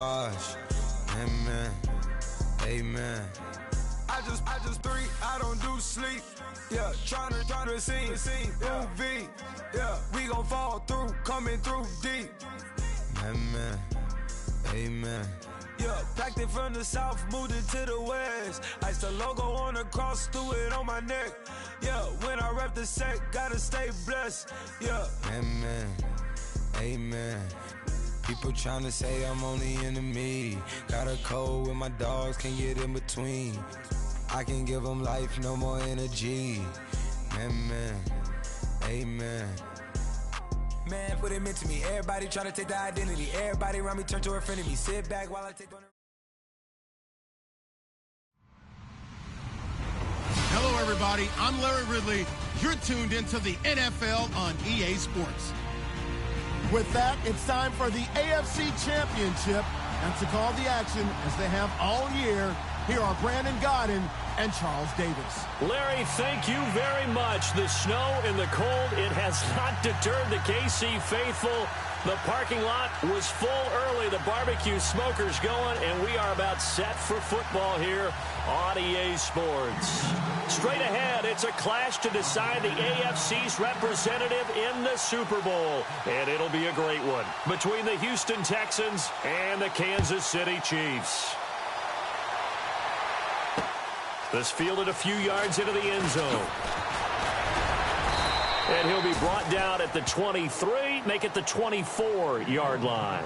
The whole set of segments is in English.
Amen. Amen. I just three, I don't do sleep. Yeah, tryna see. UV. Yeah, we gon' fall through, coming through deep. Amen. Amen. Yeah, packed it from the south, moved it to the west. Iced the logo on the cross, threw it on my neck. Yeah, when I rep the set, gotta stay blessed. Yeah. Amen. Amen. People tryna say I'm only enemy. Got a code with my dogs, can't get in between. I can give them life, no more energy. Amen. Amen. Man, what it meant to me. Everybody tryna take the identity. Everybody around me turn to a friend of me. Sit back while I take on the... Hello, everybody. I'm Larry Ridley. You're tuned into the NFL on EA Sports. With that, it's time for the AFC Championship. And to call the action, as they have all year, here are Brandon Godden and Charles Davis. Larry, thank you very much. The snow and the cold, it has not deterred the KC faithful. The parking lot was full early. The barbecue smoker's going, and we are about set for football here on EA Sports. Straight ahead, it's a clash to decide the AFC's representative in the Super Bowl. And it'll be a great one between the Houston Texans and the Kansas City Chiefs. This fielded a few yards into the end zone. And he'll be brought down at the 23, make it the 24-yard line.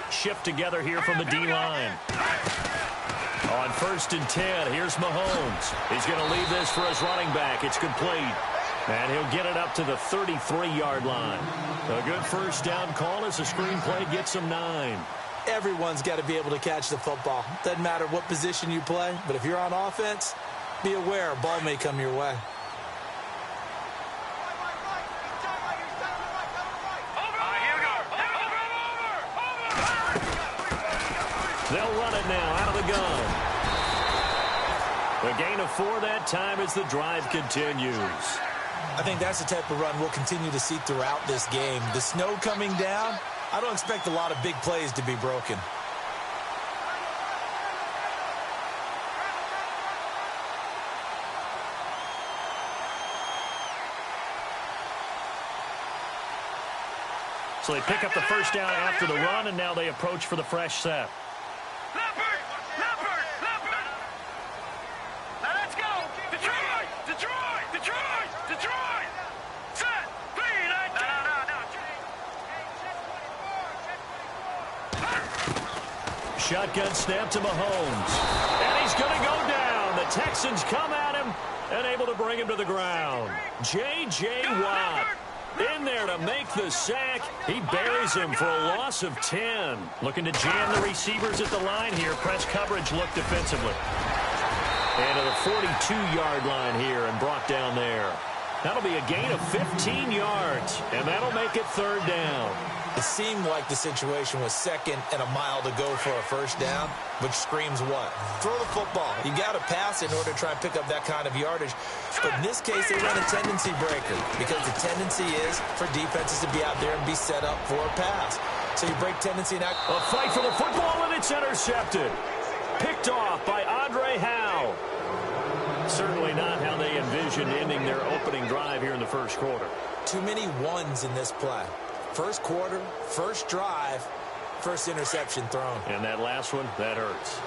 Shift together here from the D-line. On 1st and 10, here's Mahomes. He's going to leave this for his running back. It's complete. And he'll get it up to the 33-yard line. A good first down call as the screenplay gets him 9. Everyone's got to be able to catch the football. Doesn't matter what position you play, but if you're on offense, be aware a ball may come your way. They'll run it now out of the gun. A gain of 4 that time as the drive continues. I think that's the type of run we'll continue to see throughout this game. The snow coming down, I don't expect a lot of big plays to be broken. So they pick up the first down after the run, and now they approach for the fresh set. Shotgun snap to Mahomes. And he's going to go down. The Texans come at him and able to bring him to the ground. J.J. Watt in there to make the sack. He buries him for a loss of 10. Looking to jam the receivers at the line here. Press coverage look defensively. And to the 42-yard line here and brought down there. That'll be a gain of 15 yards, and that'll make it 3rd down. It seemed like the situation was 2nd and a mile to go for a first down, which screams what? Throw the football. You got to pass in order to try and pick up that kind of yardage. But in this case, they run a tendency breaker because the tendency is for defenses to be out there and be set up for a pass. So you break tendency now. A fight for the football, and it's intercepted. Picked off by Andre Howe. Certainly not how they envisioned ending their opening drive here in the first quarter. Too many ones in this play. First quarter, first drive, first interception thrown. And that last one, that hurts.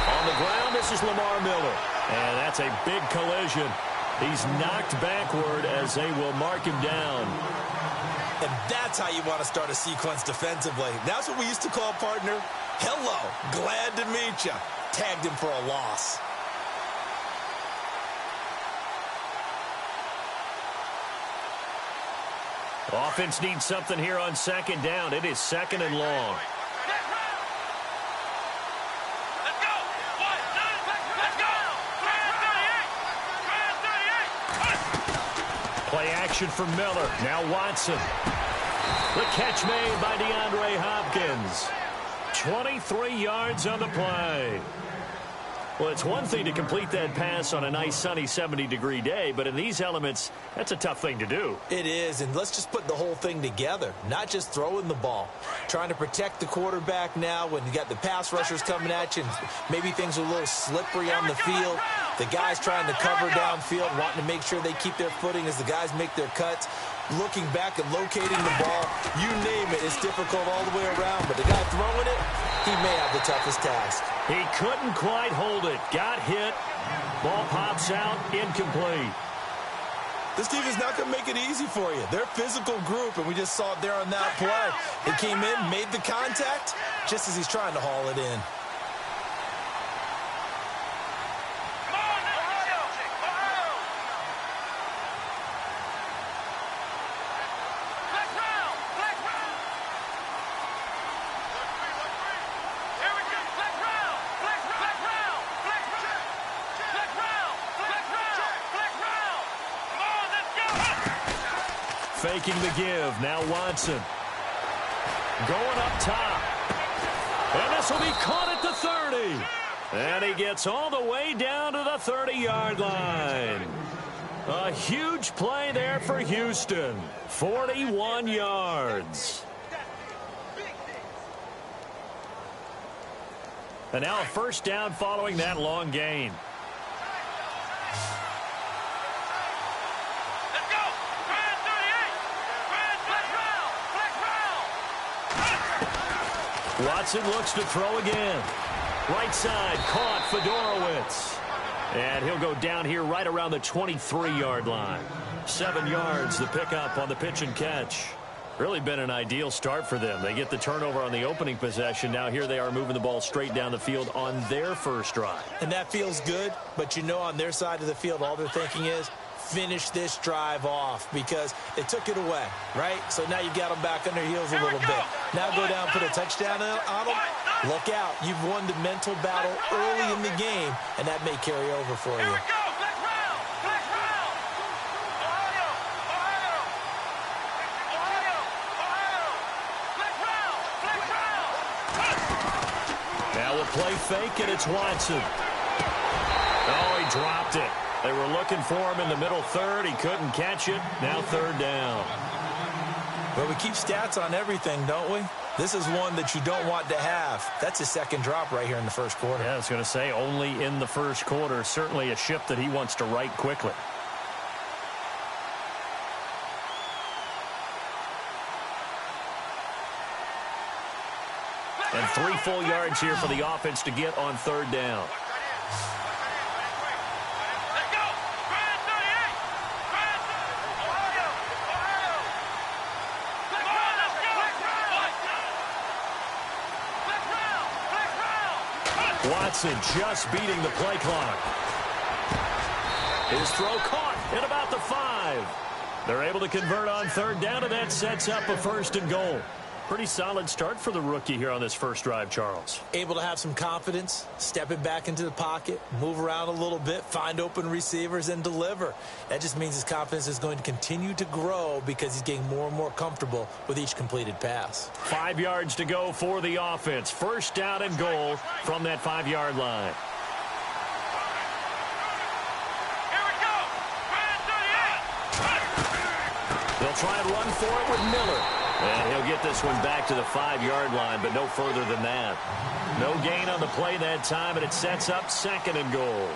On the ground, this is Lamar Miller. And that's a big collision. He's knocked backward as they will mark him down. And that's how you want to start a sequence defensively. That's what we used to call, partner, hello, glad to meet you. Tagged him for a loss. Offense needs something here on second down. It is second and long. Play action for Miller. Now Watson. The catch made by DeAndre Hopkins. 23 yards on the play. Well, it's one thing to complete that pass on a nice sunny 70-degree day, but in these elements, that's a tough thing to do. It is, and let's just put the whole thing together, not just throwing the ball. Trying to protect the quarterback now when you got the pass rushers coming at you, and maybe things are a little slippery on the field. The guys trying to cover downfield, wanting to make sure they keep their footing as the guys make their cuts. Looking back and locating the ball, you name it, it's difficult all the way around. But the guy throwing it, he may have the toughest task. He couldn't quite hold it. Got hit. Ball pops out, incomplete. This team is not going to make it easy for you. They're a physical group, and we just saw it there on that play. He came in, made the contact, just as he's trying to haul it in. Faking the give. Now Watson. Going up top. And this will be caught at the 30. And he gets all the way down to the 30-yard line. A huge play there for Houston. 41 yards. And now a first down following that long gain. Watson looks to throw again. Right side, caught Fedorowicz. And he'll go down here right around the 23-yard line. 7 yards, the pickup on the pitch and catch. Really been an ideal start for them. They get the turnover on the opening possession. Now here they are moving the ball straight down the field on their first drive. And that feels good, but you know on their side of the field, all they're thinking is, finish this drive off because they took it away, right? So now you got them back on their heels a little bit. Now go down, put a touchdown on them. Look out. You've won the mental battle early in the game, and that may carry over for you. Now we'll play fake, and it's Watson. Oh, he dropped it. They were looking for him in the middle third. He couldn't catch it. Now third down. Well, we keep stats on everything, don't we? This is one that you don't want to have. That's his second drop right here in the first quarter. Yeah, I was going to say only in the first quarter. Certainly a ship that he wants to right quickly. And 3 full yards here for the offense to get on third down. Watson just beating the play clock. His throw caught at about the 5. They're able to convert on third down, and that sets up a first and goal. Pretty solid start for the rookie here on this first drive, Charles. Able to have some confidence, stepping back into the pocket, move around a little bit, find open receivers, and deliver. That just means his confidence is going to continue to grow because he's getting more and more comfortable with each completed pass. 5 yards to go for the offense. First down and goal from that 5-yard line. They'll try and run for it with Miller. And he'll get this one back to the 5-yard line, but no further than that. No gain on the play that time, and it sets up second and goal.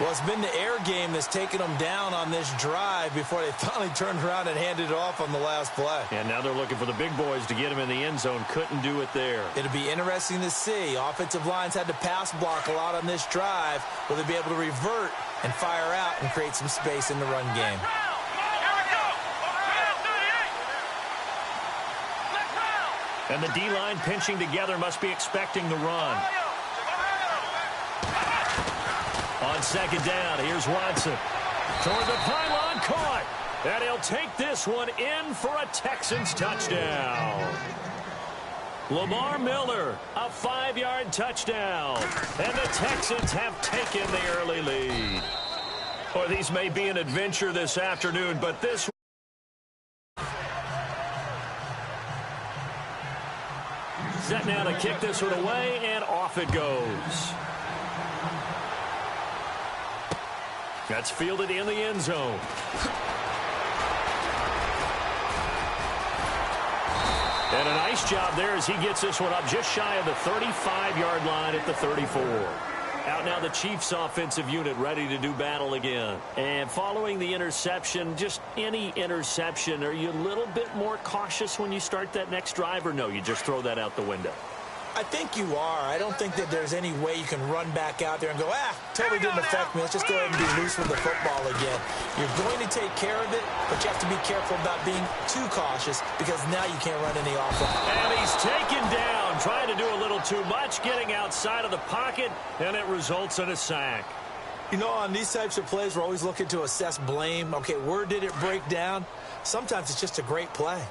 Well, it's been the air game that's taken them down on this drive before they finally turned around and handed it off on the last play. And now they're looking for the big boys to get him in the end zone. Couldn't do it there. It'll be interesting to see. Offensive lines had to pass block a lot on this drive. Will they be able to revert and fire out and create some space in the run game? And the D-line pinching together must be expecting the run. On second down, here's Watson. Toward the pylon, caught. And he'll take this one in for a Texans touchdown. Lamar Miller, a 5-yard touchdown. And the Texans have taken the early lead. Well, these may be an adventure this afternoon, but this... Set now to kick this one away, and off it goes. That's fielded in the end zone. And a nice job there as he gets this one up just shy of the 35-yard line at the 34. Out now the Chiefs offensive unit ready to do battle again. And following the interception, just any interception, are you a little bit more cautious when you start that next drive, or no, you just throw that out the window? I think you are. I don't think that there's any way you can run back out there and go, totally didn't affect me. Let's just go ahead and be loose with the football again. You're going to take care of it, but you have to be careful about being too cautious because now you can't run any offense. And he's taken down, trying to do a little too much, getting outside of the pocket, and it results in a sack. You know, on these types of plays, we're always looking to assess blame. Okay, where did it break down? Sometimes it's just a great play.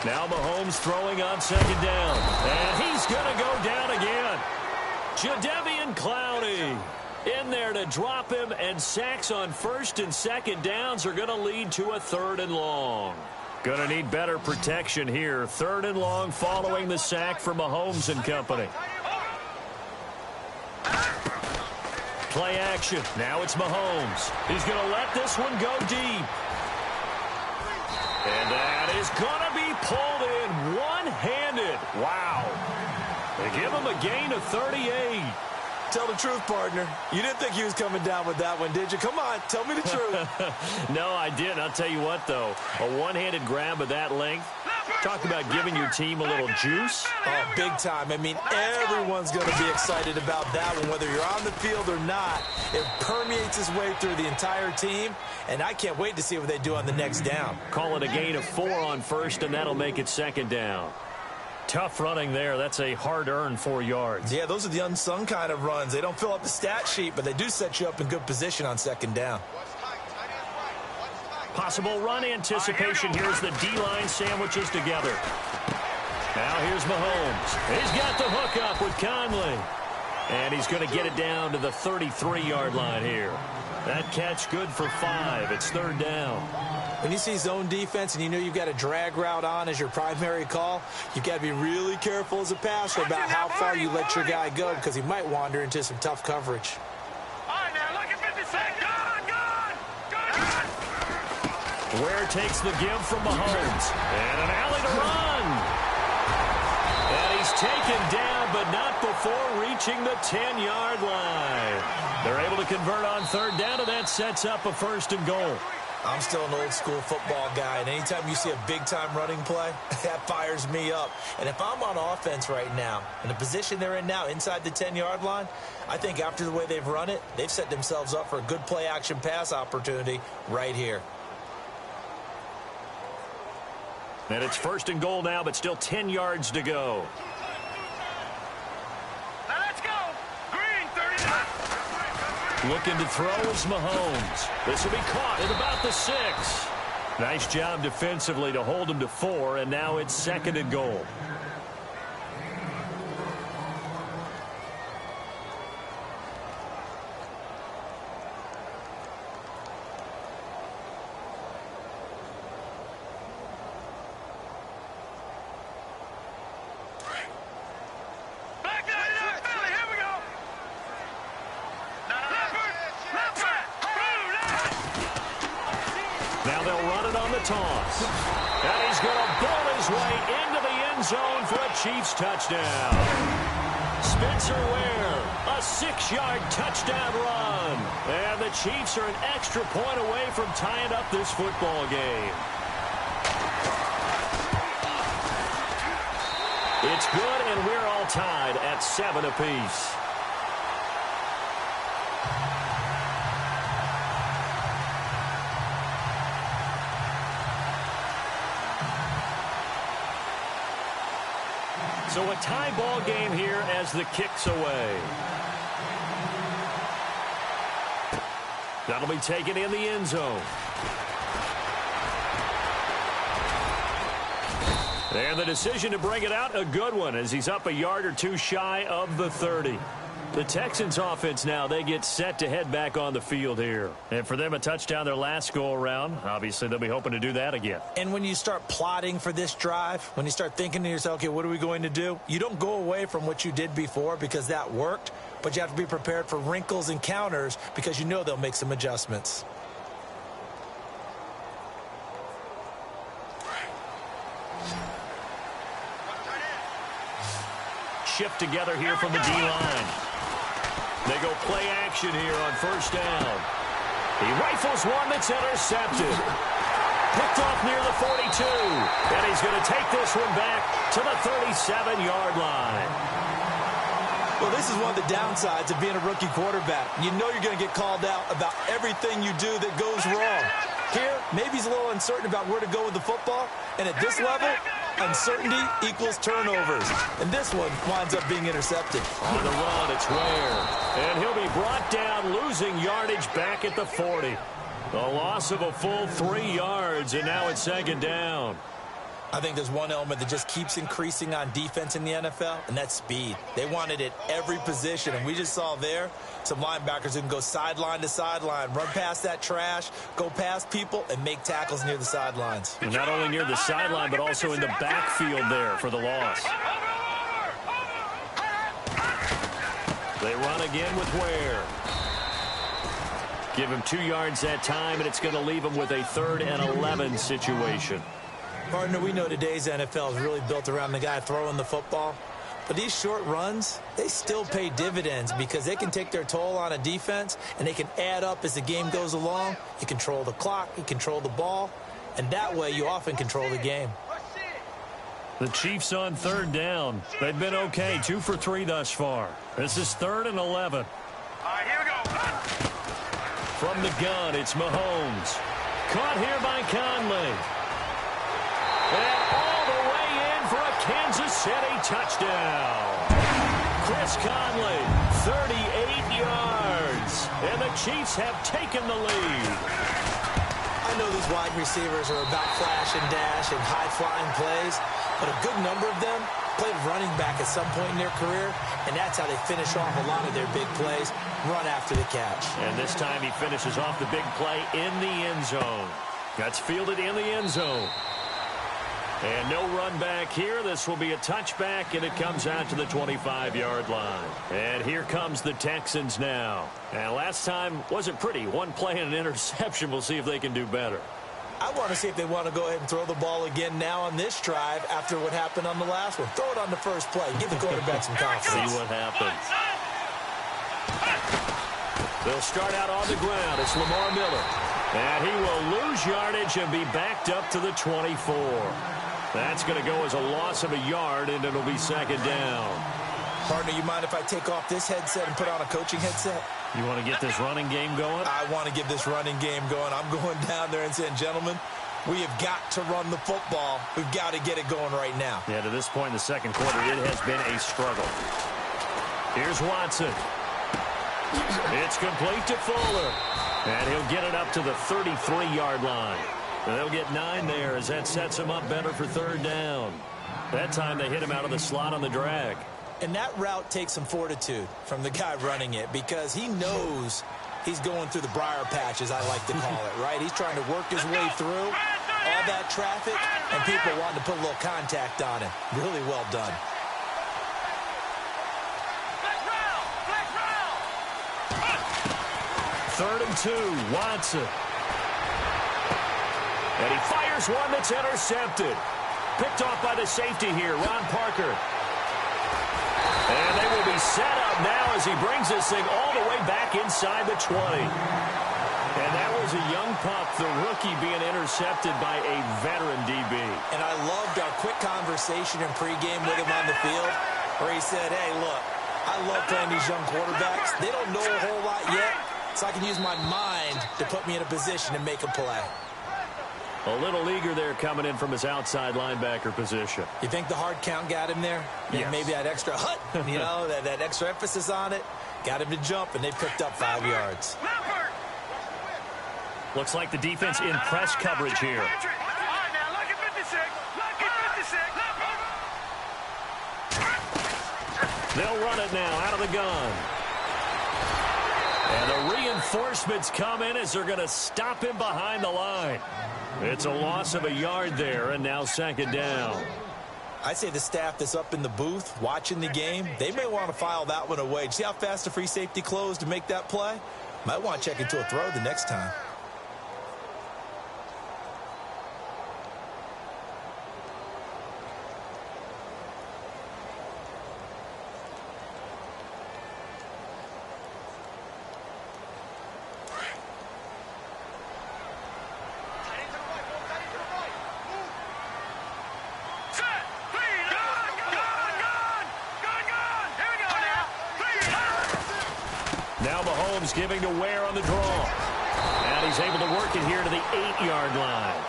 Now Mahomes throwing on second down. And he's going to go down again. Jadeveon Clowney in there to drop him, and sacks on first and second downs are going to lead to a 3rd and long. Going to need better protection here. 3rd and long following the sack for Mahomes and company. Play action. Now it's Mahomes. He's going to let this one go deep. And that is going to be pulled in one-handed. Wow. They give him a gain of 38. Tell the truth, partner. You didn't think he was coming down with that one, did you? Come on, tell me the truth. No, I didn't. I'll tell you what, though. A one-handed grab of that length. Talk about giving your team a little juice. Oh, big time. I mean, everyone's going to be excited about that one, whether you're on the field or not. It permeates its way through the entire team, and I can't wait to see what they do on the next down. Call it a gain of 4 on first, and that'll make it second down. Tough running there. That's a hard-earned 4 yards. Yeah, those are the unsung kind of runs. They don't fill up the stat sheet, but they do set you up in good position on second down. Possible run anticipation. Here's the D-line sandwiches together. Now here's Mahomes. He's got the hook up with Conley. And he's going to get it down to the 33-yard line here. That catch good for 5. It's 3rd down. When you see zone defense and you know you've got a drag route on as your primary call, you've got to be really careful as a passer about how far you let your guy go because he might wander into some tough coverage. Ware takes the give from Mahomes. And an alley to run. And he's taken down, but not before reaching the 10-yard line. They're able to convert on 3rd down, and that sets up a 1st and goal. I'm still an old-school football guy, and anytime you see a big-time running play, that fires me up. And if I'm on offense right now, in the position they're in now, inside the 10-yard line, I think after the way they've run it, they've set themselves up for a good play-action pass opportunity right here. And it's 1st and goal now, but still 10 yards to go. Now let's go. Green, 39. Looking to throw is Mahomes. This will be caught at about the 6. Nice job defensively to hold him to 4, and now it's 2nd and goal. Toss. And he's going to ball his way into the end zone for a Chiefs touchdown. Spencer Ware, a 6-yard touchdown run. And the Chiefs are an extra point away from tying up this football game. It's good, and we're all tied at 7 apiece. So a tie ball game here as the kick's away. That'll be taken in the end zone. And the decision to bring it out, a good one, as he's up a yard or two shy of the 30. The Texans offense now, they get set to head back on the field here. And for them, a touchdown their last go-around. Obviously, they'll be hoping to do that again. And when you start plotting for this drive, when you start thinking to yourself, okay, what are we going to do? You don't go away from what you did before because that worked, but you have to be prepared for wrinkles and counters because you know they'll make some adjustments. Shift together here from the D-line. They go play action here on first down. He rifles one that's intercepted. Picked off near the 42. And he's going to take this one back to the 37-yard line. Well, this is one of the downsides of being a rookie quarterback. You know you're going to get called out about everything you do that goes wrong. Here, maybe he's a little uncertain about where to go with the football. And at this level, uncertainty equals turnovers. And this one winds up being intercepted. On the run, it's Ware. And he'll be brought down, losing yardage back at the 40. A loss of a full 3 yards, and now it's second down. I think there's one element that just keeps increasing on defense in the NFL, and that's speed. They want it at every position, and we just saw there some linebackers who can go sideline to sideline, run past that trash, go past people, and make tackles near the sidelines. And not only near the sideline, but also in the backfield there for the loss. They run again with Ware. Give him 2 yards that time, and it's going to leave him with a 3rd and 11 situation. Partner, we know today's NFL is really built around the guy throwing the football. But these short runs, they still pay dividends because they can take their toll on a defense, and they can add up as the game goes along. You control the clock, you control the ball, and that way you often control the game. The Chiefs on 3rd down. They've been okay, 2 for 3 thus far. This is 3rd and 11. All right, here we go. From the gun, it's Mahomes. Caught here by Conley. And all the way in for a Kansas City touchdown. Chris Conley, 38 yards. And the Chiefs have taken the lead. I know these wide receivers are about flash and dash and high-flying plays, but a good number of them played running back at some point in their career, and that's how they finish off a lot of their big plays, run after the catch. And this time he finishes off the big play in the end zone. That's fielded in the end zone. And no run back here. This will be a touchback, and it comes out to the 25-yard line. And here comes the Texans now. And last time wasn't pretty. One play and an interception. We'll see if they can do better. I want to see if they want to go ahead and throw the ball again now on this drive after what happened on the last one. Throw it on the first play. Give the quarterback some confidence. See what happens. They'll start out on the ground. It's Lamar Miller. And he will lose yardage and be backed up to the 24. That's going to go as a loss of a yard, and it'll be second down. Partner, you mind if I take off this headset and put on a coaching headset? You want to get this running game going? I want to get this running game going. I'm going down there and saying, gentlemen, we have got to run the football. We've got to get it going right now. Yeah, to this point in the second quarter, it has been a struggle. Here's Watson. It's complete to Fuller. And he'll get it up to the 33-yard line. And they'll get 9 there as that sets him up better for 3rd down. That time they hit him out of the slot on the drag. And that route takes some fortitude from the guy running it because he knows he's going through the briar patch, as I like to call it, right? He's trying to work his way through all that traffic and people wanting to put a little contact on him. Really well done. Third and 2, Watson. And he fires one that's intercepted. Picked off by the safety here, Ron Parker. And they will be set up now as he brings this thing all the way back inside the 20. And that was a young pup, the rookie being intercepted by a veteran DB. And I loved our quick conversation in pregame with him on the field where he said, hey, look, I love playing these young quarterbacks. They don't know a whole lot yet, so I can use my mind to put me in a position to make a play. A little eager there coming in from his outside linebacker position. You think the hard count got him there? Yes. Maybe that extra hut, you know, that extra emphasis on it, got him to jump, and they picked up 5 yards. Looks like the defense in press coverage here. All right, now, look at 56. Look at 56. They'll run it now out of the gun. And the reinforcements come in as they're going to stop him behind the line. It's a loss of a yard there, and now second down. I say the staff that's up in the booth watching the game, they may want to file that one away. See how fast the free safety closed to make that play? Might want to check into a throw the next time. Now Mahomes giving to Ware on the draw. And he's able to work it here to the 8-yard line.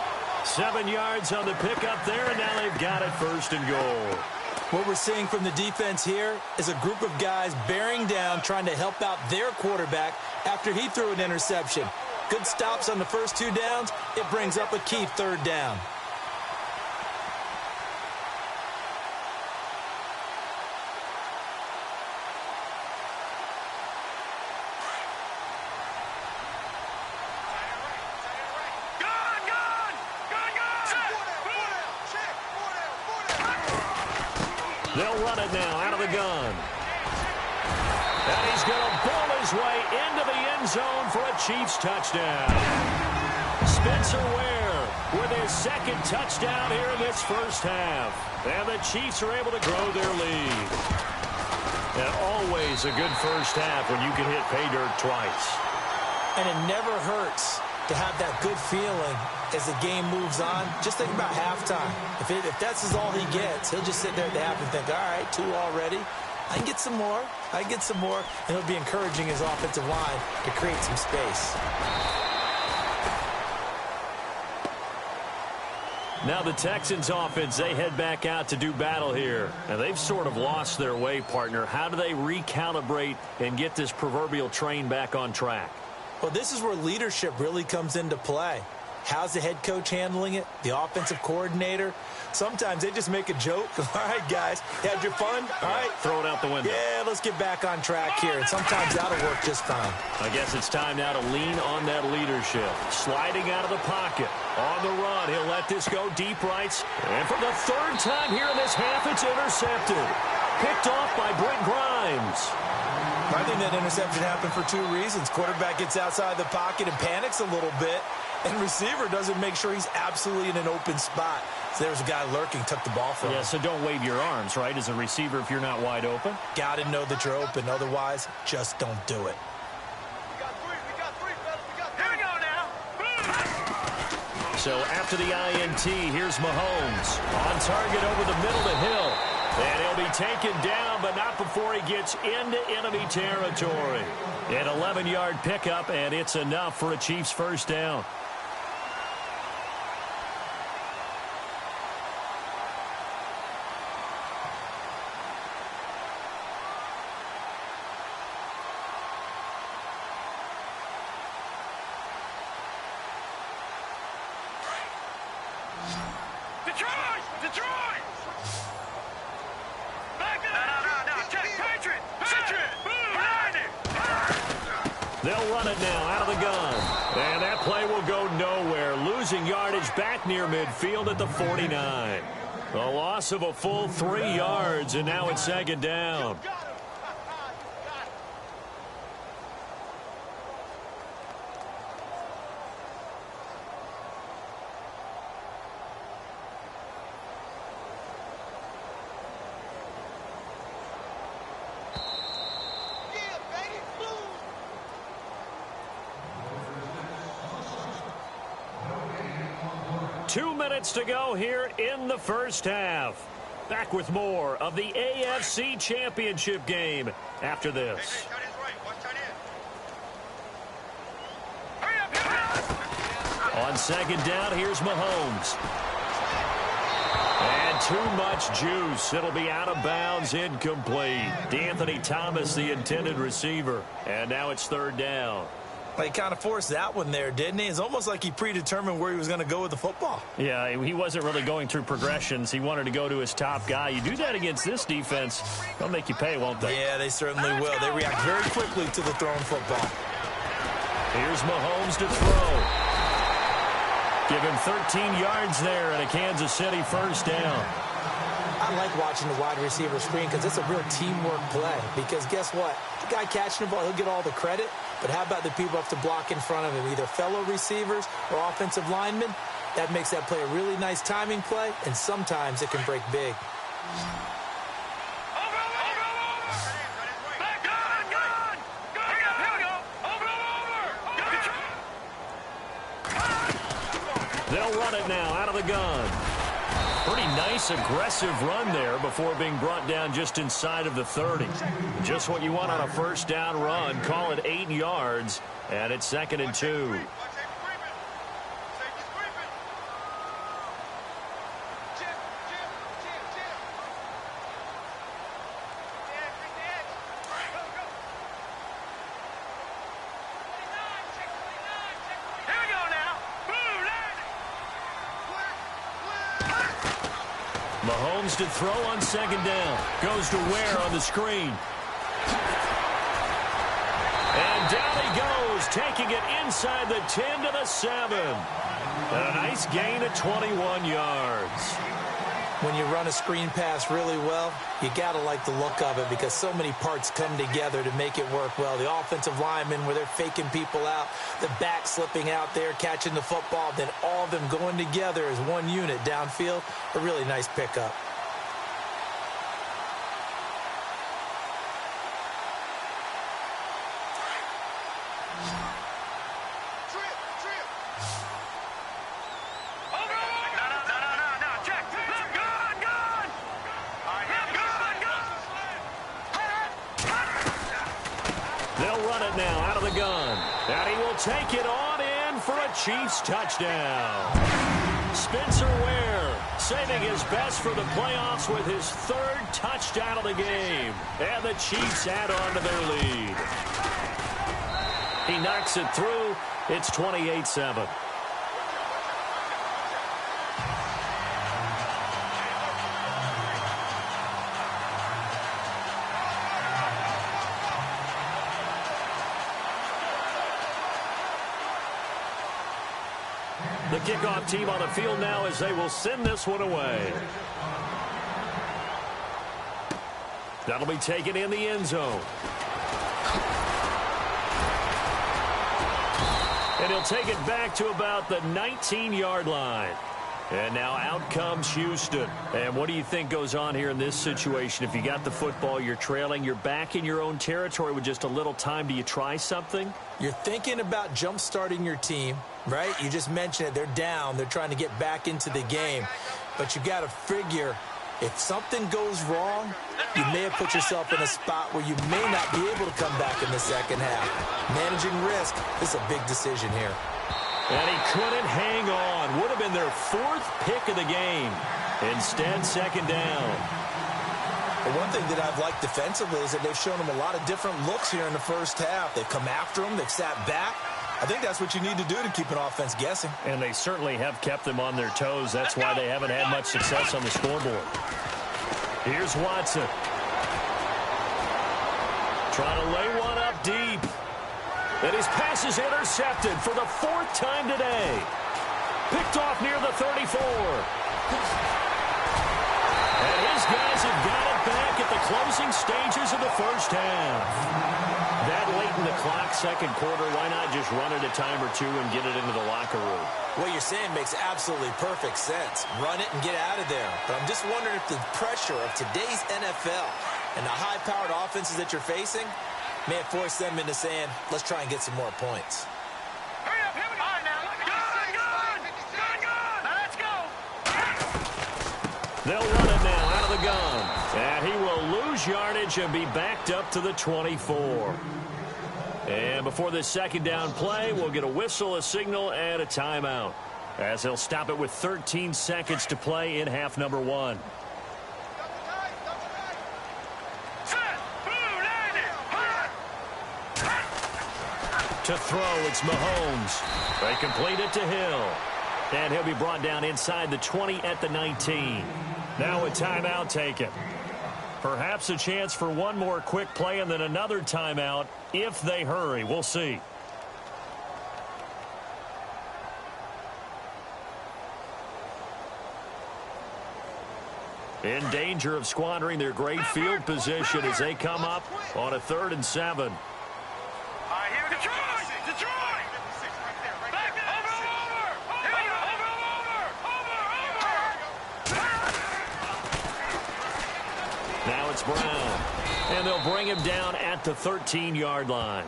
7 yards on the pickup there, and now they've got it first and goal. What we're seeing from the defense here is a group of guys bearing down, trying to help out their quarterback after he threw an interception. Good stops on the first 2 downs. It brings up a key 3rd down. They'll run it now out of the gun. And he's going to bull his way into the end zone for a Chiefs touchdown. Spencer Ware with his 2nd touchdown here in this first half. And the Chiefs are able to grow their lead. And always a good first half when you can hit pay dirt twice. And it never hurts to have that good feeling as the game moves on. Just think about halftime. If that's all he gets, he'll just sit there at the half and think, all right, 2 already. I can get some more. I can get some more. And he'll be encouraging his offensive line to create some space. Now the Texans offense, they head back out to do battle here. And they've sort of lost their way, partner. How do they recalibrate and get this proverbial train back on track? Well, this is where leadership really comes into play. How's the head coach handling it? The offensive coordinator? Sometimes they just make a joke. All right, guys, had your fun? All right. Throw it out the window. Yeah, let's get back on track here. And sometimes that'll work just fine. I guess it's time now to lean on that leadership. Sliding out of the pocket. On the run, he'll let this go deep rights. And for the 3rd time here in this half, it's intercepted. Picked off by Brent Grimes. I think that interception happened for 2 reasons. Quarterback gets outside the pocket and panics a little bit. And receiver doesn't make sure he's absolutely in an open spot. So there's a guy lurking, took the ball from him. Yeah, so don't wave your arms, right, as a receiver if you're not wide open. Got to know that you're open. Otherwise, just don't do it. We got 3, fellas. We got 3. Here we go now. So after the INT, here's Mahomes. On target over the middle to Hill. And he'll be taken down, but not before he gets into enemy territory. An 11-yard pickup, and it's enough for a Chiefs first down. Detroit! Back up! No. Patriot! They'll run it now out of the gun. And that play will go nowhere. Losing yardage back near midfield at the 49. A loss of a full 3 yards, and now it's 2nd down. Two minutes to go here in the first half. Back with more of the AFC Championship game after this. On 2nd down, here's Mahomes. And too much juice. It'll be out of bounds, incomplete. D'Anthony Thomas, the intended receiver. And now it's 3rd down. Well, he kind of forced that one there, didn't he? It's almost like he predetermined where he was going to go with the football. Yeah, he wasn't really going through progressions. He wanted to go to his top guy. You do that against this defense, they'll make you pay, won't they? Yeah, they certainly will. They react very quickly to the thrown football. Here's Mahomes to throw. Give him 13 yards there and a Kansas City first down. I like watching the wide receiver screen because it's a real teamwork play. Because guess what? The guy catching the ball, he'll get all the credit. But how about the people have to block in front of him, either fellow receivers or offensive linemen? That makes that play a really nice timing play, and sometimes it can break big. They'll run it now out of the gun. Pretty nice, aggressive run there before being brought down just inside of the 30. Just what you want on a first down run. Call it 8 yards, and it's 2nd and 2. Mahomes to throw on 2nd down. Goes to Ware on the screen. And down he goes, taking it inside the 10 to the 7. And a nice gain of 21 yards. When you run a screen pass really well, you got to like the look of it because so many parts come together to make it work well. The offensive linemen where they're faking people out, the back slipping out there, catching the football, then all of them going together as one unit downfield. A really nice pickup. Take it on in for a Chiefs touchdown. Spencer Ware saving his best for the playoffs with his 3rd touchdown of the game. And the Chiefs add on to their lead. He knocks it through. It's 28-7. The kickoff team on the field now as they will send this one away. That'll be taken in the end zone. And he'll take it back to about the 19-yard line. And now out comes Houston. And what do you think goes on here in this situation? If you got the football, you're trailing, you're back in your own territory with just a little time. Do you try something? You're thinking about jump-starting your team, right? You just mentioned it. They're down. They're trying to get back into the game. But you got to figure if something goes wrong, you may have put yourself in a spot where you may not be able to come back in the second half. Managing risk is a big decision here. And he couldn't hang on. Would have been their 4th pick of the game. Instead, 2nd down. But one thing that I've liked defensively is that they've shown them a lot of different looks here in the first half. They've come after them. They've sat back. I think that's what you need to do to keep an offense guessing. And they certainly have kept them on their toes. That's why they haven't had much success on the scoreboard. Here's Watson. Trying to lay one up deep. And his pass is intercepted for the 4th time today. Picked off near the 34. And his guys have got it back at the closing stages of the first half. That late in the clock, 2nd quarter, why not just run it a time or two and get it into the locker room? What you're saying makes absolutely perfect sense. Run it and get out of there. But I'm just wondering if the pressure of today's NFL and the high-powered offenses that you're facing may have forced them into saying, let's try and get some more points. Hurry up, here we go. All right, now. Gun. Now let's go. They'll run it now out of the gun. And he will lose yardage and be backed up to the 24. And before this 2nd down play, we'll get a whistle, a signal, and a timeout. As he'll stop it with 13 seconds to play in half number 1. To throw, it's Mahomes. They complete it to Hill. And he'll be brought down inside the 20 at the 19. Now a timeout taken. Perhaps a chance for one more quick play and then another timeout if they hurry. We'll see. In danger of squandering their great field position as they come up on a 3rd and 7. Now it's Brown. And they'll bring him down at the 13-yard line.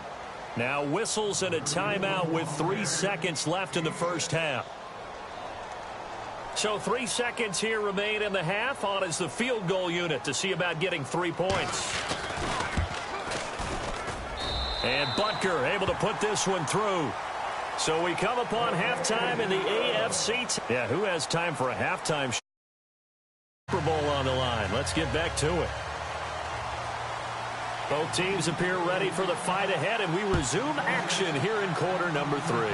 Now whistles and a timeout with 3 seconds left in the first half. So 3 seconds here remain in the half. On is the field goal unit to see about getting 3 points. And Butker able to put this one through. So we come upon halftime in the AFC. Yeah, who has time for a halftime Super Bowl on the line? Let's get back to it. Both teams appear ready for the fight ahead, and we resume action here in quarter number 3.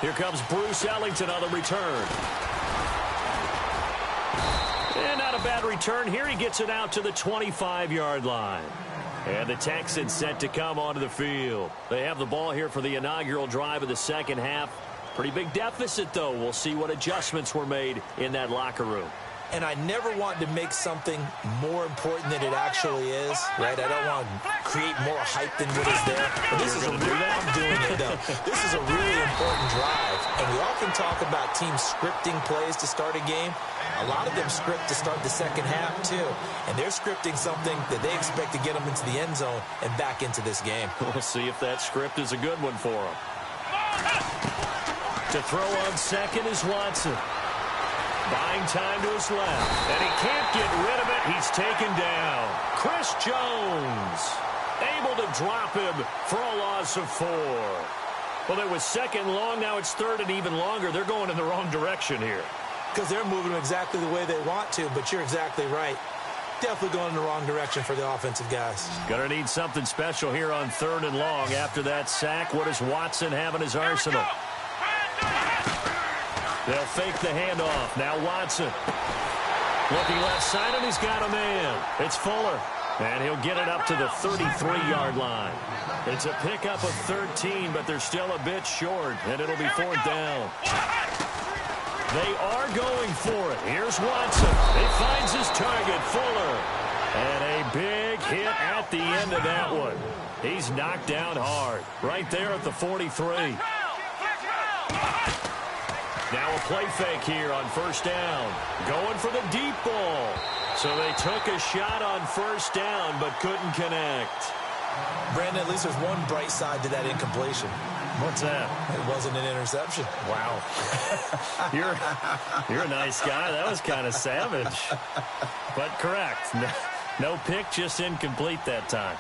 Here comes Bruce Ellington on the return. And not a bad return here. He gets it out to the 25-yard line. And the Texans set to come onto the field. They have the ball here for the inaugural drive of the second half. Pretty big deficit, though. We'll see what adjustments were made in that locker room. And I never want to make something more important than it actually is, right? I don't want to create more hype than what is there. But this is I'm doing it, though. This is a really important drive. And we often talk about teams scripting plays to start a game. A lot of them script to start the second half, too. And they're scripting something that they expect to get them into the end zone and back into this game. We'll see if that script is a good one for them. To throw on second is Watson. Buying time to his left. And he can't get rid of it. He's taken down. Chris Jones able to drop him for a loss of 4. Well, it was second long. Now it's third and even longer. They're going in the wrong direction here. Because they're moving exactly the way they want to, but you're exactly right. Definitely going in the wrong direction for the offensive guys. Going to need something special here on 3rd and long. After that sack, what does Watson have in his arsenal? They'll fake the handoff. Now Watson. Looking left side, and he's got a man. It's Fuller. And he'll get it up to the 33-yard line. It's a pickup of 13, but they're still a bit short, and it'll be 4th down. They are going for it. Here's Watson. He finds his target, Fuller. And a big hit at the end of that one. He's knocked down hard. Right there at the 43. Now a play fake here on 1st down. Going for the deep ball. So they took a shot on 1st down, but couldn't connect. Brandon, at least there's one bright side to that incompletion. What's that? It wasn't an interception. Wow. You're a nice guy. That was kind of savage. But correct. No pick, just incomplete that time.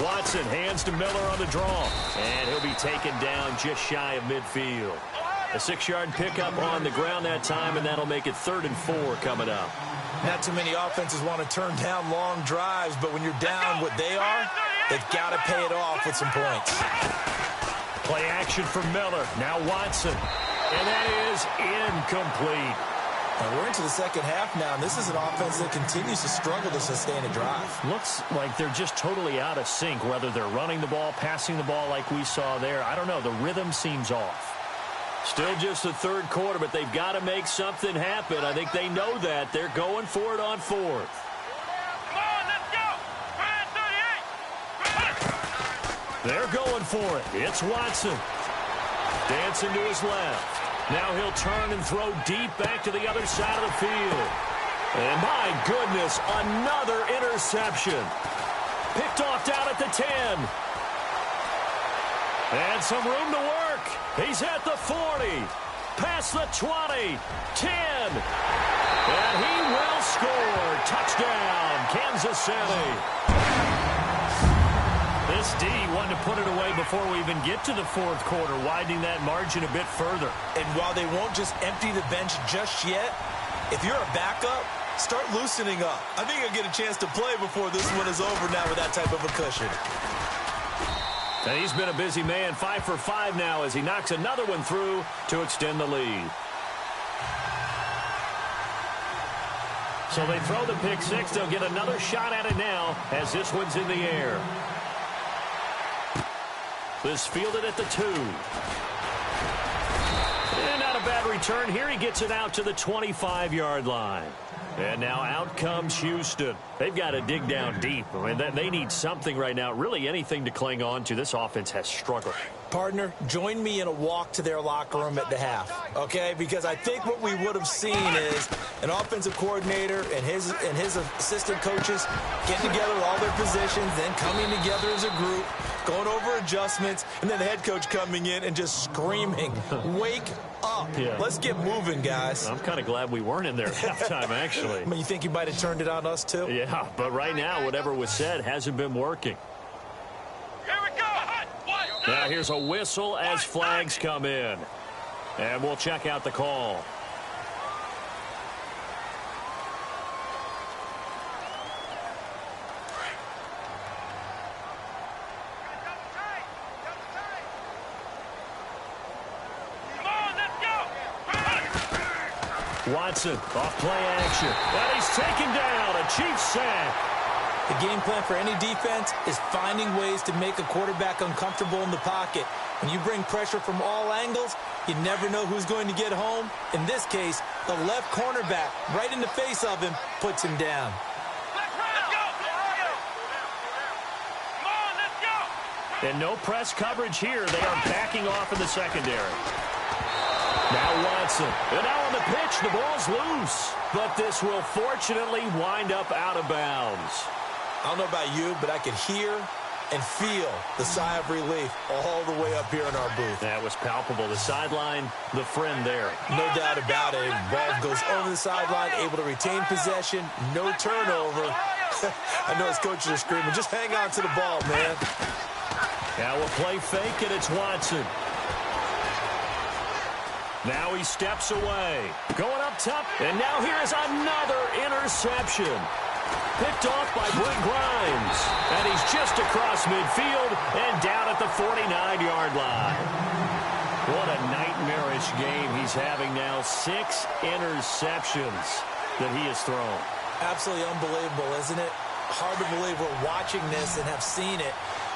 Watson hands to Miller on the draw. And he'll be taken down just shy of midfield. A 6-yard pickup on the ground that time, and that'll make it 3rd and 4 coming up. Not too many offenses want to turn down long drives, but when you're down what they are, they've got to pay it off with some points. Play action for Miller. Now Watson. And that is incomplete. And we're into the second half now, and this is an offense that continues to struggle to sustain a drive. Looks like they're just totally out of sync, whether they're running the ball, passing the ball like we saw there. I don't know. The rhythm seems off. Still just the 3rd quarter, but they've got to make something happen. I think they know that. They're going for it on 4th. Come on, let's go. They're going for it. It's Watson. Dancing to his left. Now he'll turn and throw deep back to the other side of the field. And my goodness, another interception. Picked off down at the 10. And some room to work. He's at the 40. Past the 20. 10. And he will score. Touchdown, Kansas City. This D wanted to put it away before we even get to the 4th quarter, widening that margin a bit further. And while they won't just empty the bench just yet, if you're a backup, start loosening up. I think you'll get a chance to play before this one is over now with that type of a cushion. And he's been a busy man, 5 for 5 now as he knocks another one through to extend the lead. So they throw the pick six. They'll get another shot at it now as this one's in the air. This fielded at the 2. And not a bad return here. He gets it out to the 25-yard line. And now out comes Houston. They've got to dig down deep. I mean, they need something right now, really anything to cling on to. This offense has struggled. Partner, join me in a walk to their locker room at the half, okay? Because I think what we would have seen is an offensive coordinator and his assistant coaches getting together with all their positions, then coming together as a group, going over adjustments, and then the head coach coming in and just screaming, wake up. Yeah. Let's get moving, guys. I'm kind of glad we weren't in there at halftime, actually. I mean, you think you might have turned it on us, too? Yeah, but right now, whatever was said hasn't been working. Here we go. Now here's a whistle as flags come in. And we'll check out the call. Watson off play action. And he's taken down. A Chiefs sack. The game plan for any defense is finding ways to make a quarterback uncomfortable in the pocket. When you bring pressure from all angles, you never know who's going to get home. In this case, the left cornerback, right in the face of him, puts him down. Let's go. Come on, let's go. And no press coverage here. They are backing off in the secondary. Now Watson. And now on the pitch, the ball's loose. But this will fortunately wind up out of bounds. I don't know about you, but I could hear and feel the sigh of relief all the way up here in our booth. That was palpable. The sideline, the friend there. No doubt about it. Ball goes over the sideline, able to retain possession, no turnover. I know his coaches are screaming, just hang on to the ball, man. Now a play fake, and it's Watson. Now he steps away. Going up top, and now here is another interception. Picked off by Brent Grimes. And he's just across midfield and down at the 49-yard line. What a nightmarish game he's having now. 6 interceptions that he has thrown. Absolutely unbelievable, isn't it? Hard to believe we're watching this and have seen it.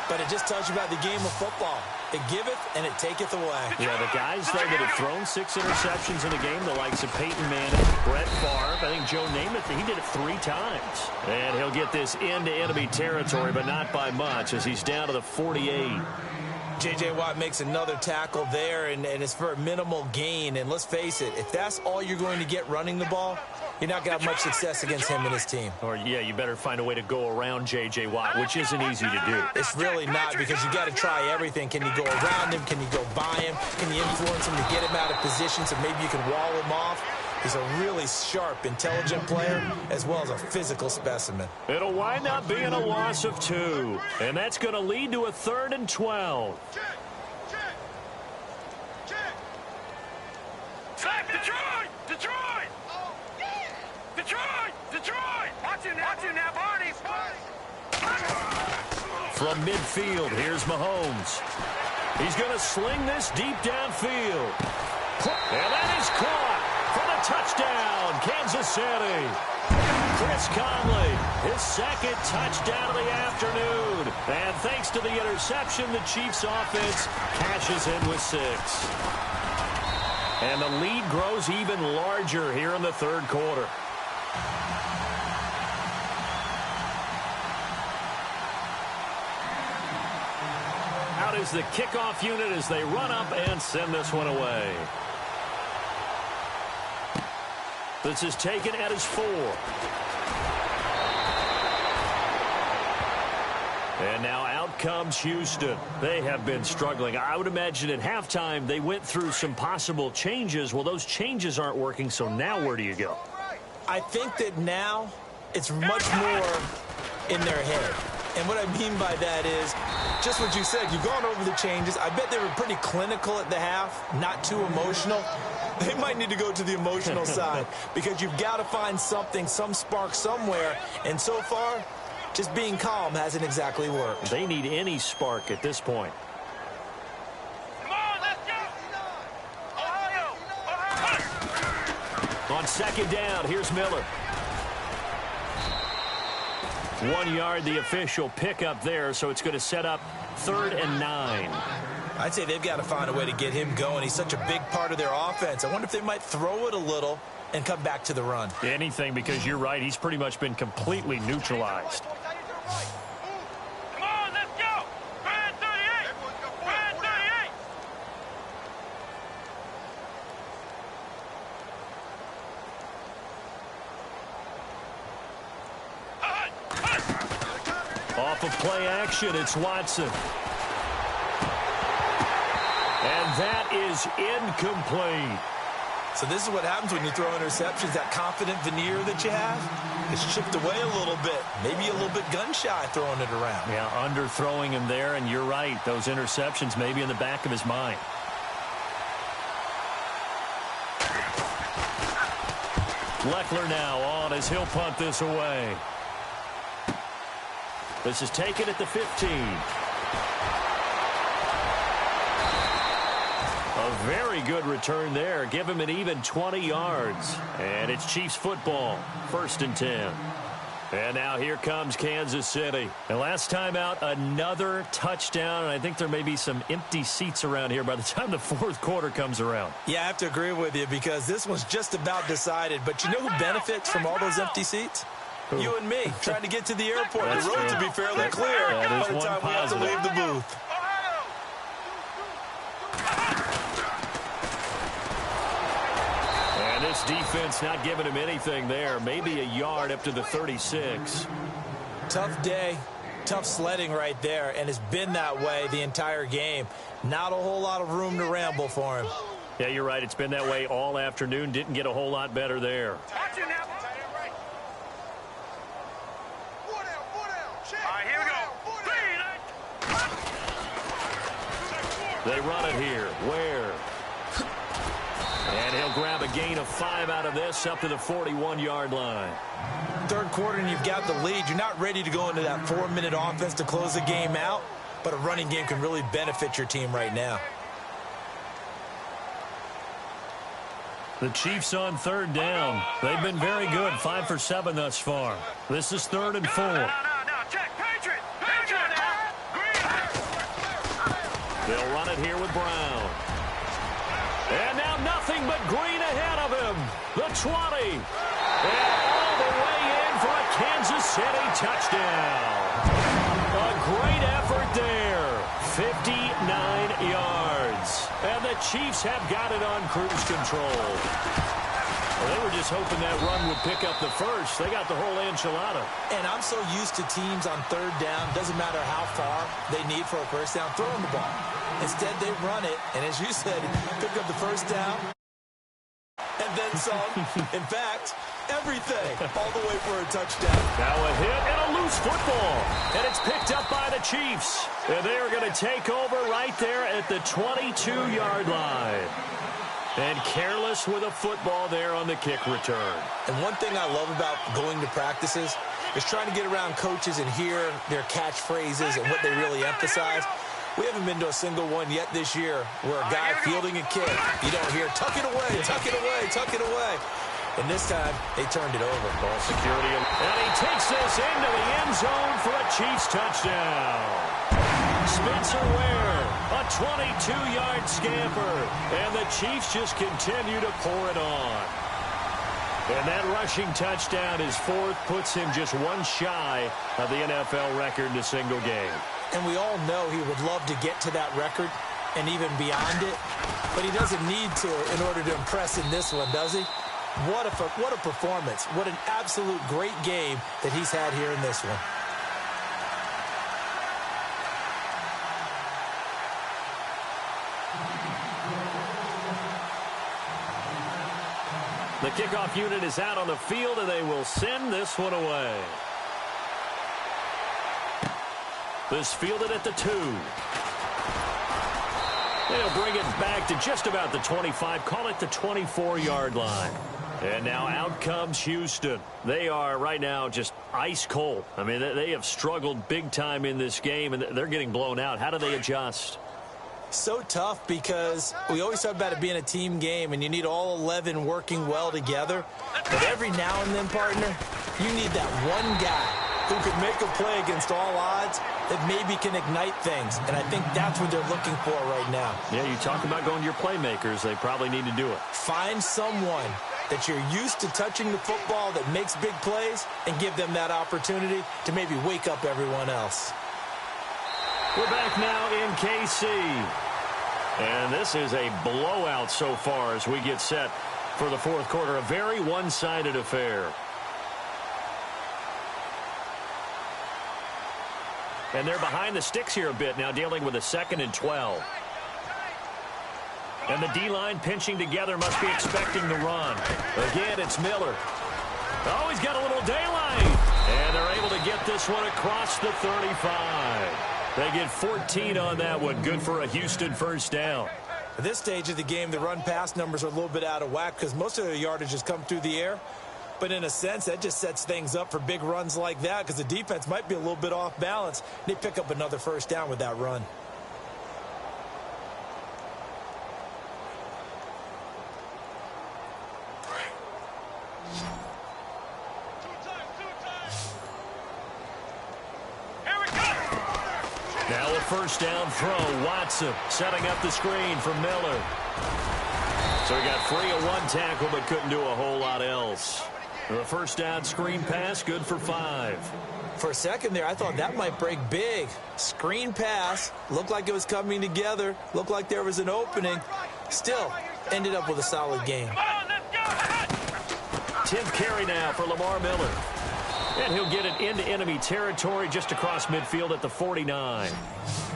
But it just tells you about the game of football. It giveth and it taketh away. Yeah, the guys, though, that have thrown 6 interceptions in a game, the likes of Peyton Manning, Brett Favre, I think Joe Namath, he did it 3 times. And he'll get this into enemy territory, but not by much, as he's down to the 48. J.J. Watt makes another tackle there, and it's for a minimal gain. And let's face it, if that's all you're going to get running the ball, you're not going to have much success against him and his team. Or, yeah, you better find a way to go around J.J. Watt, which isn't easy to do. It's really not, because you got to try everything. Can you go around him? Can you go by him? Can you influence him to get him out of position so maybe you can wall him off? He's a really sharp, intelligent player, as well as a physical specimen. It'll wind up being a loss of 2. And that's going to lead to a 3rd and 12. Sack, Detroit! Detroit! Detroit! Detroit! Watch it now, Barney! From midfield, here's Mahomes. He's going to sling this deep downfield. And that is caught for the touchdown, Kansas City. Chris Conley, his 2nd touchdown of the afternoon. And thanks to the interception, the Chiefs offense cashes in with 6. And the lead grows even larger here in the 3rd quarter. Out is the kickoff unit as they run up and send this one away. This is taken at his 4. And now out comes Houston. They have been struggling. I would imagine at halftime they went through some possible changes. Well, those changes aren't working, so now where do you go? I think that now it's much more in their head. And what I mean by that is just what you said. You've gone over the changes. I bet they were pretty clinical at the half, not too emotional. They might need to go to the emotional side because you've got to find something, some spark somewhere. And so far, Just being calm hasn't exactly worked. They need any spark at this point. Come on, let's go! Ohio! On second down, here's Miller. 1 yard, the official pickup there, so it's going to set up 3rd and 9. I'd say they've got to find a way to get him going. He's such a big part of their offense. I wonder if they might throw it a little and come back to the run. Anything, because you're right. He's pretty much been completely neutralized. Come on, let's go! Grand 38! Grand 38! Off of play action, it's Watson. And that is incomplete. So this is what happens when you throw interceptions. That confident veneer that you have is chipped away a little bit. Maybe a little bit gun-shy throwing it around. Yeah, underthrowing him there, and you're right. Those interceptions may be in the back of his mind. Leckler now on as he'll punt this away. This is taken at the 15. A very good return there. Give him an even 20 yards. And it's Chiefs football. 1st and 10. And now here comes Kansas City. And last time out, another touchdown. And I think there may be some empty seats around here by the time the 4th quarter comes around. Yeah, I have to agree with you because this one's just about decided. But you know who benefits from all those empty seats? Who? You and me, trying to get to the airport. That's the road true. to be fairly clear That by is the one time we have to positive. leave the booth. And this defense not giving him anything there. Maybe a yard up to the 36. Tough day, tough sledding right there, and it's been that way the entire game. Not a whole lot of room to ramble for him. Yeah, you're right. It's been that way all afternoon. Didn't get a whole lot better there. Watch it now. All right, here we go. They run it here. Where? And he'll grab a gain of 5 out of this up to the 41-yard line. 3rd quarter and you've got the lead. You're not ready to go into that 4-minute offense to close the game out, but a running game can really benefit your team right now. The Chiefs on 3rd down. They've been very good. 5 for 7 thus far. This is 3rd and 4. No, check. Patriot! Patriot now! They'll run it here with Brown. And now nothing but Green ahead of him. The 20. And all the way in for a Kansas City touchdown. A great effort there. 59 yards. And the Chiefs have got it on cruise control. Well, they were just hoping that run would pick up the first. They got the whole enchilada. And I'm so used to teams on 3rd down, doesn't matter how far they need for a first down, throwing the ball. Instead, they run it, and as you said, pick up the first down, and then some. In fact, everything, all the way for a touchdown. Now a hit and a loose football. And it's picked up by the Chiefs. And they are going to take over right there at the 22-yard line. And careless with a football there on the kick return. And one thing I love about going to practices is trying to get around coaches and hear their catchphrases and what they really emphasize. We haven't been to a single one yet this year where a guy fielding a kick, you don't hear, tuck it away, tuck it away, tuck it away. And this time, they turned it over. Ball security. And he takes this into the end zone for a Chiefs touchdown. Spencer Ware, a 22-yard scamper. And the Chiefs just continue to pour it on. And that rushing touchdown, his 4th, puts him just one shy of the NFL record in a single game. And we all know he would love to get to that record and even beyond it. But he doesn't need to in order to impress in this one, does he? What a performance. What an absolute great game that he's had here in this one. The kickoff unit is out on the field, and they will send this one away. This fielded at the 2. They'll bring it back to just about the 25. Call it the 24-yard line. And now out comes Houston. They are right now just ice cold. I mean, they have struggled big time in this game, and they're getting blown out. How do they adjust? So tough because we always talk about it being a team game, and you need all 11 working well together. But every now and then, partner, you need that one guy who can make a play against all odds that maybe can ignite things. And I think that's what they're looking for right now. Yeah, you talk about going to your playmakers. They probably need to do it. Find someone that you're used to touching the football that makes big plays and give them that opportunity to maybe wake up everyone else. We're back now in KC. And this is a blowout so far as we get set for the fourth quarter. A very one-sided affair. And they're behind the sticks here a bit now, dealing with a 2nd and 12. And the D-line pinching together, must be expecting the run. Again, it's Miller. Oh, he's got a little daylight. And they're able to get this one across the 35. They get 14 on that one. Good for a Houston first down. At this stage of the game, the run-pass numbers are a little bit out of whack because most of the yardage has come through the air. But in a sense, that just sets things up for big runs like that because the defense might be a little bit off balance. They pick up another first down with that run. Now a first down throw. Watson setting up the screen for Miller. So he got free of one tackle but couldn't do a whole lot else. The first down screen pass, good for 5. For a second there, I thought that might break big. Screen pass, looked like it was coming together, looked like there was an opening. Still, ended up with a solid game. 10th carry now for Lamar Miller. And he'll get it into enemy territory just across midfield at the 49.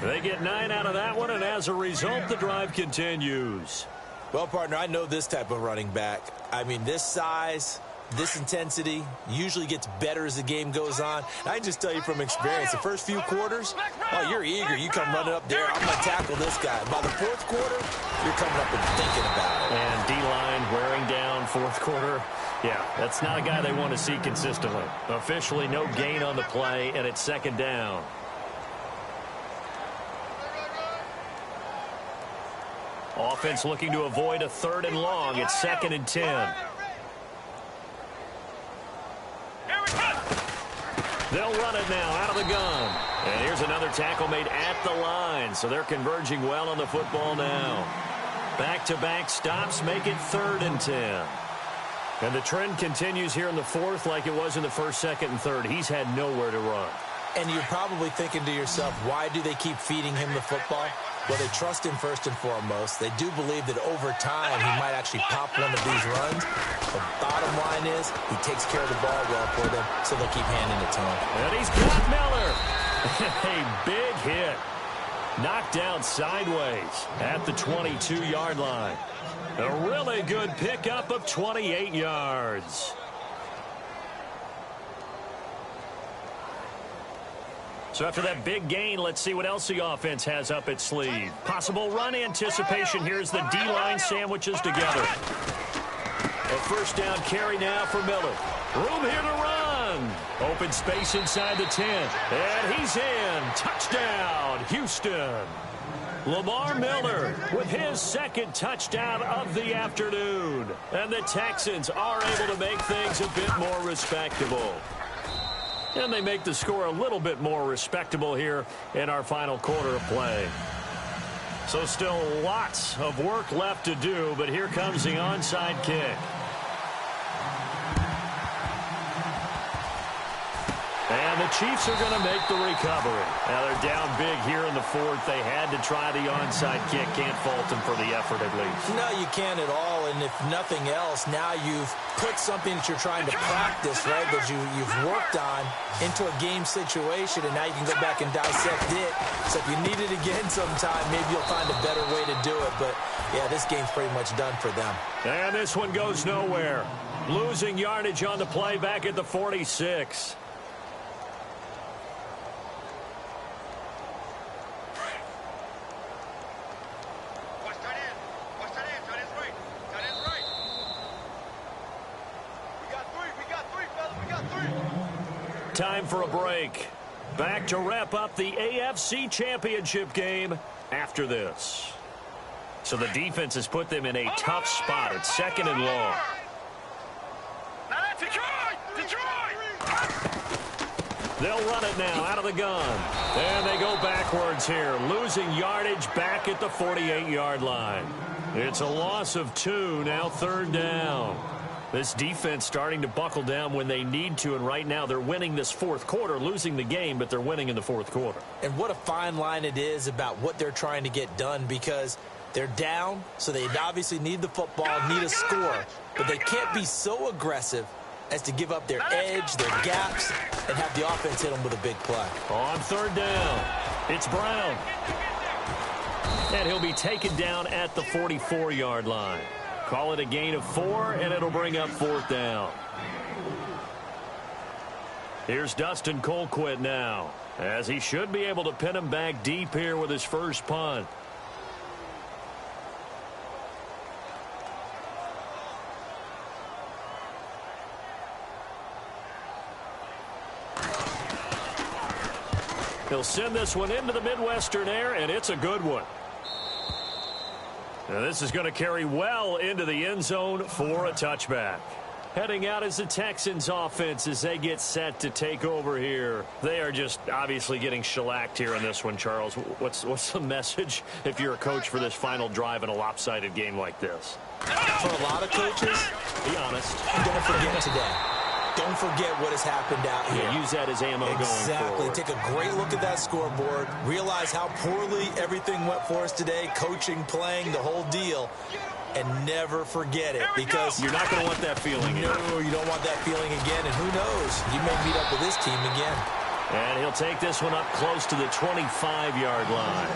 They get 9 out of that one, and as a result, the drive continues. Well, partner, I know this type of running back. I mean, this size, this intensity usually gets better as the game goes on. And I can just tell you from experience, the first few quarters, oh, you're eager. You come running up there, I'm going to tackle this guy. By the fourth quarter, you're coming up and thinking about it. And D-line wearing down fourth quarter. Yeah, that's not a guy they want to see consistently. Officially no gain on the play, and it's 2nd down. Offense looking to avoid a 3rd and long. It's 2nd and 10. They'll run it now out of the gun. And here's another tackle made at the line. So they're converging well on the football now. Back-to-back stops make it 3rd and 10. And the trend continues here in the fourth like it was in the first, 2nd, and 3rd. He's had nowhere to run. And you're probably thinking to yourself, why do they keep feeding him the football? Well, they trust him first and foremost. They do believe that over time he might actually pop one of these runs. The bottom line is he takes care of the ball well for them, so they'll keep handing it to him. And he's got Miller. A big hit. Knocked down sideways at the 22-yard line. A really good pickup of 28 yards. So after that big gain, let's see what else the offense has up its sleeve. Possible run anticipation. Here's the D-line sandwiches together. A first down carry now for Miller. Room here to run. Open space inside the 10. And he's in. Touchdown, Houston. Lamar Miller with his 2nd touchdown of the afternoon. And the Texans are able to make things a bit more respectable. And they make the score a little bit more respectable here in our final quarter of play. So still lots of work left to do, but here comes the onside kick. And the Chiefs are going to make the recovery. Now they're down big here in the fourth. They had to try the onside kick. Can't fault them for the effort at least. No, you can't at all. And if nothing else, now you've put something that you're trying to practice, right, that you've worked on into a game situation, and now you can go back and dissect it. So if you need it again sometime, maybe you'll find a better way to do it. But, yeah, this game's pretty much done for them. And this one goes nowhere. Losing yardage on the play back at the 46. Time for a break. Back to wrap up the AFC Championship game after this. So the defense has put them in a tough spot at 2nd and long. Now that's Detroit! They'll run it now out of the gun. And they go backwards here, losing yardage back at the 48-yard line. It's a loss of 2, now 3rd down. This defense starting to buckle down when they need to, and right now they're winning this 4th quarter, losing the game, but they're winning in the 4th quarter. And what a fine line it is about what they're trying to get done, because they're down, so they obviously need the football, need a score, but they can't be so aggressive as to give up their edge, their gaps, and have the offense hit them with a big play. On 3rd down, it's Brown. And he'll be taken down at the 44-yard line. Call it a gain of 4, and it'll bring up 4th down. Here's Dustin Colquitt now, as he should be able to pin him back deep here with his first punt. He'll send this one into the Midwestern air, and it's a good one. Now this is going to carry well into the end zone for a touchback. Heading out is the Texans offense as they get set to take over here. They are just obviously getting shellacked here in this one, Charles. What's the message if you're a coach for this final drive in a lopsided game like this? For a lot of coaches, be honest, don't forget today. Don't forget what has happened out here. Yeah, use that as ammo going forward. Exactly. Take a great look at that scoreboard. Realize how poorly everything went for us today. Coaching, playing, the whole deal. And never forget it, because you're not going to want that feeling again. No, you don't want that feeling again. And who knows? You may meet up with this team again. And he'll take this one up close to the 25-yard line.